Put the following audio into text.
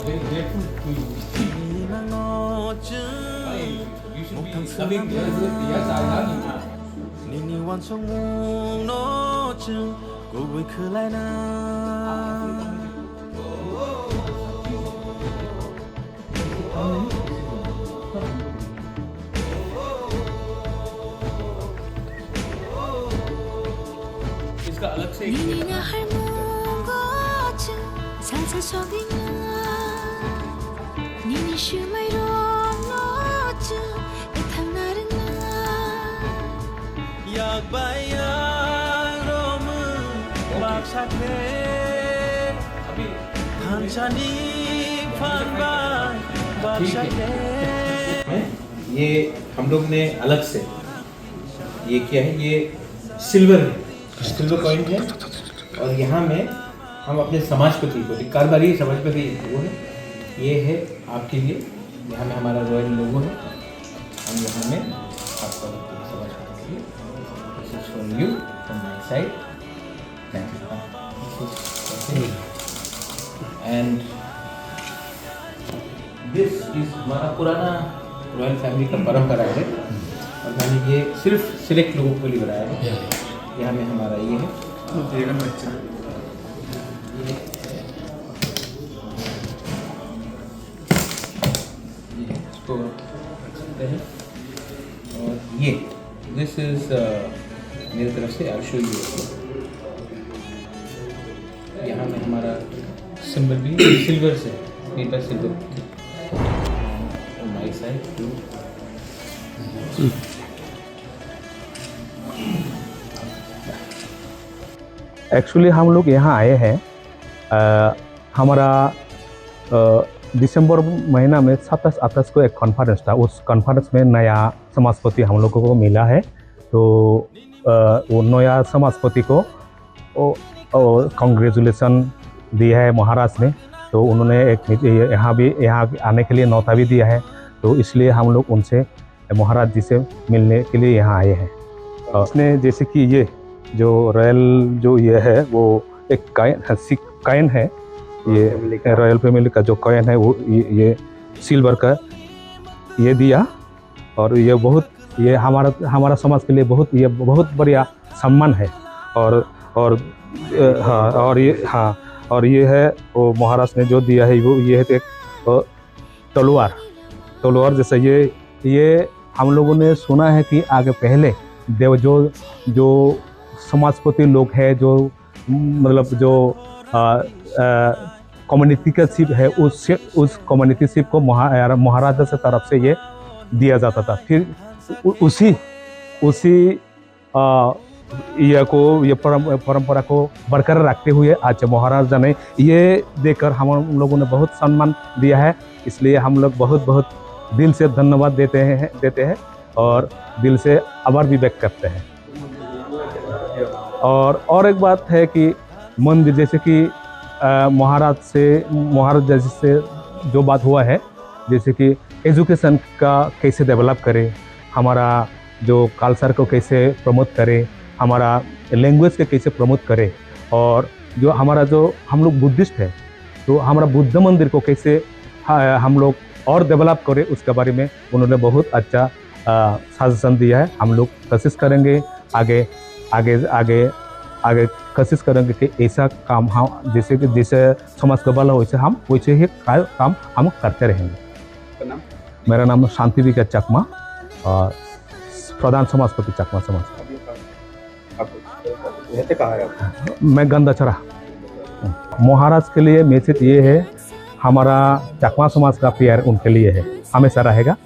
very grateful to you. You should be coming here. Yes, I love you. 你你望从梦诺中，过为可来那。इसका अलग से 니니가 할머거쯤 살살속이냐 니니 슈마이로 너쯤 이탐나르나 อยากไปอยากร่วมมือบากชักเพ अभी ผ่านชานีผ่านบ้านบากชักเพ ये हम लोग ने अलग से ये क्या है, ये सिल्वर है, सिल्वर कॉइन है। और यहाँ में हम अपने समाजपति को कारबारी समाजपति वो है, ये है आपके लिए। यहाँ में हमारा रॉयल लोगो है। हम यहाँ में आपका समाजपति के लिए this is for you from my side. Thank you. And this is हमारा पुराना रॉयल फैमिली का परंपरा है, और मैंने ये सिर्फ सिलेक्ट लोगों को लिए बनाया है। यहाँ में हमारा ये है, इसको रख सकते हैं। और ये दिस इज मेरी तरफ से आई शो यू। यहाँ में हमारा सिंबल भी सिल्वर से, paper silver my side to. Actually हम लोग यहाँ आए हैं, हमारा दिसंबर महीना में 27-28 को एक कॉन्फ्रेंस था। उस कॉन्फ्रेंस में नया समाजपति हम लोगों को मिला है। तो वो नया समाजपति को कांग्रेचुलेसन दिया है महाराज ने। तो उन्होंने एक यहाँ आने के लिए न्योता भी दिया है। तो इसलिए हम लोग उनसे महाराज जी से मिलने के लिए यहाँ आए हैं। उसने जैसे कि ये जो रॉयल जो ये है वो एक कॉइन है, ये रॉयल फैमिली का जो कॉइन है वो ये सिल्वर का ये दिया। और ये हमारा समाज के लिए बहुत बढ़िया सम्मान है। और ये है वो महाराज ने जो दिया है, वो ये है एक तलवार जैसा। ये हम लोगों ने सुना है कि आगे पहले देव जो समाजपति लोग हैं, जो मतलब जो कम्युनिटी का शिप है, उस कम्युनिटी शिप को महाराजा से तरफ से ये दिया जाता था। फिर उसी ये परंपरा को बरकरार रखते हुए आज महाराजा ने ये देकर हम लोगों ने बहुत सम्मान दिया है। इसलिए हम लोग बहुत दिल से धन्यवाद देते हैं और दिल से आभार भी व्यक्त करते हैं। और एक बात है कि मंदिर जैसे कि महाराज जैसे से जो बात हुआ है, जैसे कि एजुकेशन का कैसे डेवलप करें, हमारा जो कल्चर को कैसे प्रमोट करें, हमारा लैंग्वेज को कैसे प्रमोट करें, और जो हम लोग बुद्धिस्ट है तो हमारा बुद्ध मंदिर को कैसे हम लोग और डेवलप करें, उसके बारे में उन्होंने बहुत अच्छा सजेशन दिया है। हम लोग कोशिश करेंगे आगे कोशिश करेंगे कि ऐसा काम हम जैसे समाज का भला वैसे ही काम हम करते रहेंगे। मेरा नाम शांति विकास चकमा और प्रधान समाजपति चकमा समाज। मैं गंदाचरा। महाराज के लिए मैसेज ये है, हमारा चकमा समाज का प्यार उनके लिए है, हमेशा रहेगा।